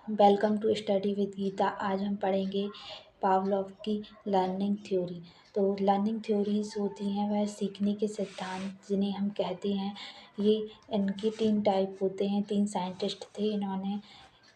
Welcome to study with Geeta. आज हम पढ़ेंगे पावलोव की लर्निंग थ्योरी। तो लर्निंग थ्योरीज होती हैं वह सीखने के सिद्धांत जिन्हें हम कहते हैं। ये इनके 3 टाइप होते हैं। 3 साइंटिस्ट थे, इन्होंने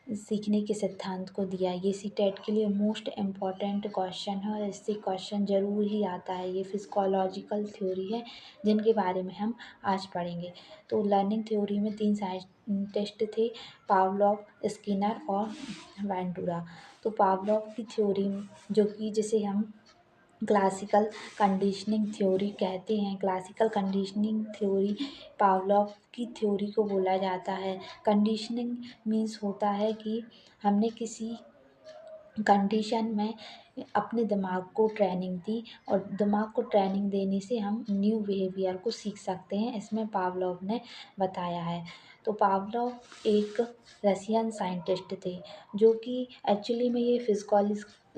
सीखने के सिद्धांत को दिया। ये सीटेट के लिए मोस्ट इम्पॉर्टेंट क्वेश्चन है और इससे क्वेश्चन ज़रूर ही आता है। ये फिजिकोलॉजिकल थ्योरी है जिनके बारे में हम आज पढ़ेंगे। तो लर्निंग थ्योरी में 3 साइंटिस्ट थे, पावलोव, स्किनर और वेंटूरा। तो पावलोव की थ्योरी जो कि जिसे हम क्लासिकल कंडीशनिंग थ्योरी कहते हैं। क्लासिकल कंडीशनिंग थ्योरी पावलोव की थ्योरी को बोला जाता है। कंडीशनिंग मीन्स होता है कि हमने किसी कंडीशन में अपने दिमाग को ट्रेनिंग दी और दिमाग को ट्रेनिंग देने से हम न्यू बिहेवियर को सीख सकते हैं, इसमें पावलोव ने बताया है। तो पावलोव एक रशियन साइंटिस्ट थे जो कि एक्चुअली में ये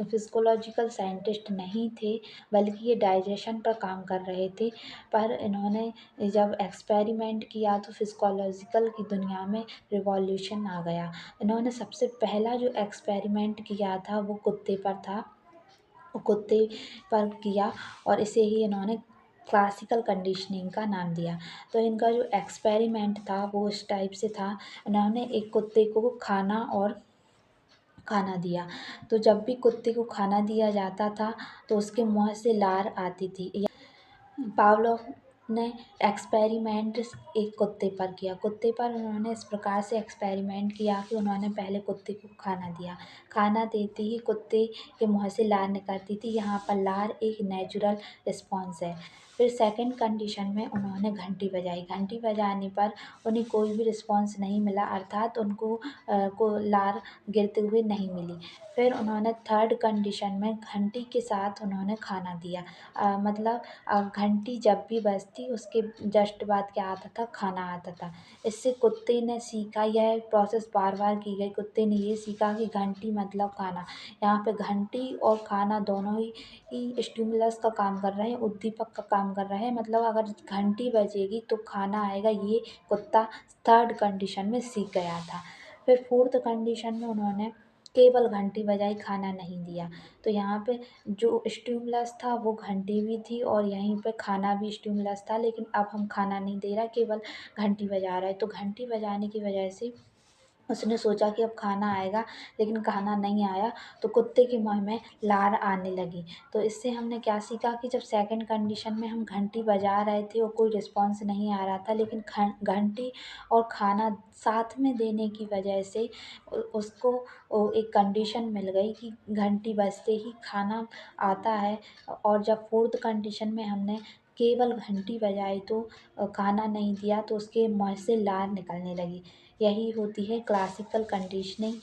फिजिकोलॉजिकल साइंटिस्ट नहीं थे, बल्कि ये डाइजेशन पर काम कर रहे थे। पर इन्होंने जब एक्सपेरिमेंट किया तो फिजिकोलॉजिकल की दुनिया में रिवॉल्यूशन आ गया। इन्होंने सबसे पहला जो एक्सपेरिमेंट किया था वो कुत्ते पर था। वो कुत्ते पर किया और इसे ही इन्होंने क्लासिकल कंडीशनिंग का नाम दिया। तो इनका जो एक्सपेरिमेंट था वो इस टाइप से था। इन्होंने एक कुत्ते को खाना दिया। तो जब भी कुत्ते को खाना दिया जाता था तो उसके मुँह से लार आती थी। पावलोव ने एक्सपेरिमेंट एक कुत्ते पर किया। कुत्ते पर उन्होंने इस प्रकार से एक्सपेरिमेंट किया कि उन्होंने पहले कुत्ते को खाना दिया। खाना देते ही कुत्ते के मुँह से लार निकलती थी। यहाँ पर लार एक नेचुरल रिस्पॉन्स है। फिर सेकंड कंडीशन में उन्होंने घंटी बजाई। घंटी बजाने पर उन्हें कोई भी रिस्पॉन्स नहीं मिला, अर्थात उनको को लार गिरते हुए नहीं मिली। फिर उन्होंने थर्ड कंडीशन में घंटी के साथ उन्होंने खाना दिया। मतलब घंटी जब भी बजती उसके जस्ट बाद क्या आता था, खाना आता था। इससे कुत्ते ने सीखा, यह प्रोसेस बार बार की गई। कुत्ते ने ये सीखा कि घंटी मतलब खाना। यहाँ पे घंटी और खाना दोनों ही स्टिमुलस का काम कर रहे हैं, उद्दीपक का काम कर रहे हैं। मतलब अगर घंटी बजेगी तो खाना आएगा, ये कुत्ता थर्ड कंडीशन में सीख गया था। फिर फोर्थ कंडीशन में उन्होंने केवल घंटी बजाई, खाना नहीं दिया। तो यहाँ पे जो स्टिमुलस था वो घंटी भी थी और यहीं पे खाना भी स्टिमुलस था, लेकिन अब हम खाना नहीं दे रहा, केवल घंटी बजा रहा है। तो घंटी बजाने की वजह से उसने सोचा कि अब खाना आएगा, लेकिन खाना नहीं आया। तो कुत्ते के मुँह में लार आने लगी। तो इससे हमने क्या सीखा कि जब सेकंड कंडीशन में हम घंटी बजा रहे थे और कोई रिस्पॉन्स नहीं आ रहा था, लेकिन घंटी और खाना साथ में देने की वजह से उसको एक कंडीशन मिल गई कि घंटी बजते ही खाना आता है। और जब फोर्थ कंडीशन में हमने केवल घंटी बजाई तो खाना नहीं दिया, तो उसके मुँह से लार निकलने लगी। यही होती है क्लासिकल कंडीशनिंग,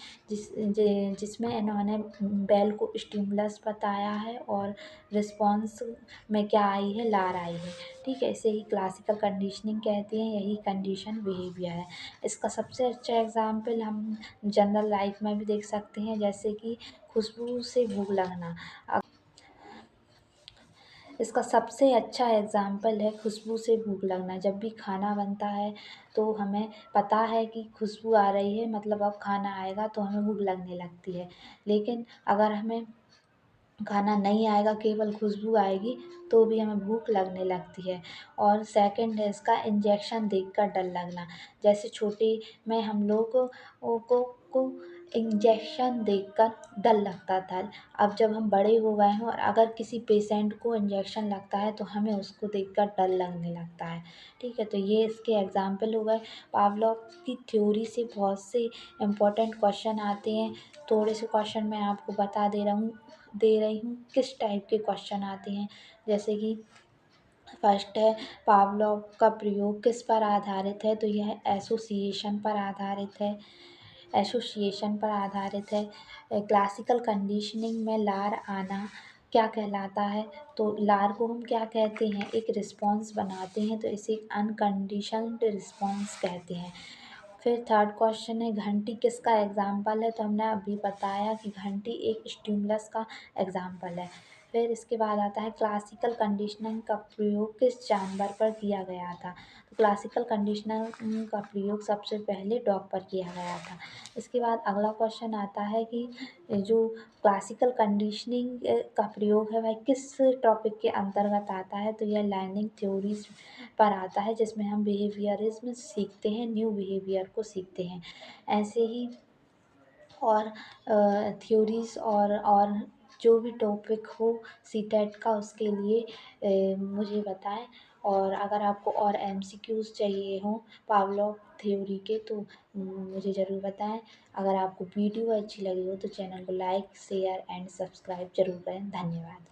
जिसमें इन्होंने बैल को स्टिमुलस बताया है और रिस्पॉन्स में क्या आई है, लार आई है। ठीक है, इसे ही क्लासिकल कंडीशनिंग कहते हैं। यही कंडीशन बिहेवियर है। इसका सबसे अच्छा एग्जाम्पल हम जनरल लाइफ में भी देख सकते हैं, जैसे कि खुशबू से भूख लगना। इसका सबसे अच्छा एग्ज़ाम्पल है खुशबू से भूख लगना। जब भी खाना बनता है तो हमें पता है कि खुशबू आ रही है, मतलब अब खाना आएगा, तो हमें भूख लगने लगती है। लेकिन अगर हमें खाना नहीं आएगा, केवल खुशबू आएगी, तो भी हमें भूख लगने लगती है। और सेकंड है इसका इंजेक्शन देखकर डर लगना। जैसे छोटे में हम लोग को इंजेक्शन देखकर डर लगता था। अब जब हम बड़े हो गए हैं और अगर किसी पेशेंट को इंजेक्शन लगता है तो हमें उसको देखकर डर लगने लगता है। ठीक है, तो ये इसके एग्जाम्पल हो गए। पावलोव की थ्योरी से बहुत से इम्पोर्टेंट क्वेश्चन आते हैं। थोड़े से क्वेश्चन मैं आपको बता दे रही हूँ किस टाइप के क्वेश्चन आते हैं। जैसे कि फर्स्ट है, पावलोव का प्रयोग किस पर आधारित है, तो यह एसोसिएशन पर आधारित है। क्लासिकल कंडीशनिंग में लार आना क्या कहलाता है, तो लार को हम क्या कहते हैं, एक रिस्पॉन्स बनाते हैं, तो इसे अनकंडीशनड रिस्पॉन्स कहते हैं। फिर थर्ड क्वेश्चन है, घंटी किसका एग्जाम्पल है, तो हमने अभी बताया कि घंटी एक स्टिमुलस का एग्जाम्पल है। फिर इसके बाद आता है क्लासिकल कंडीशनिंग का प्रयोग किस जानवर पर किया गया था। तो क्लासिकल कंडीशनिंग का प्रयोग सबसे पहले डॉग पर किया गया था। इसके बाद अगला क्वेश्चन आता है कि जो क्लासिकल कंडीशनिंग का प्रयोग है वह किस टॉपिक के अंतर्गत आता है। तो यह लर्निंग थ्योरीज पर आता है, जिसमें हम बिहेवियरिज्म सीखते हैं, न्यू बिहेवियर को सीखते हैं। ऐसे ही और थ्योरीज और जो भी टॉपिक हो सीटेट का उसके लिए मुझे बताएं। और अगर आपको और एमसीक्यूज़ चाहिए हों पावलोव थ्योरी के तो मुझे ज़रूर बताएं। अगर आपको वीडियो अच्छी लगी हो तो चैनल को लाइक शेयर एंड सब्सक्राइब ज़रूर करें। धन्यवाद।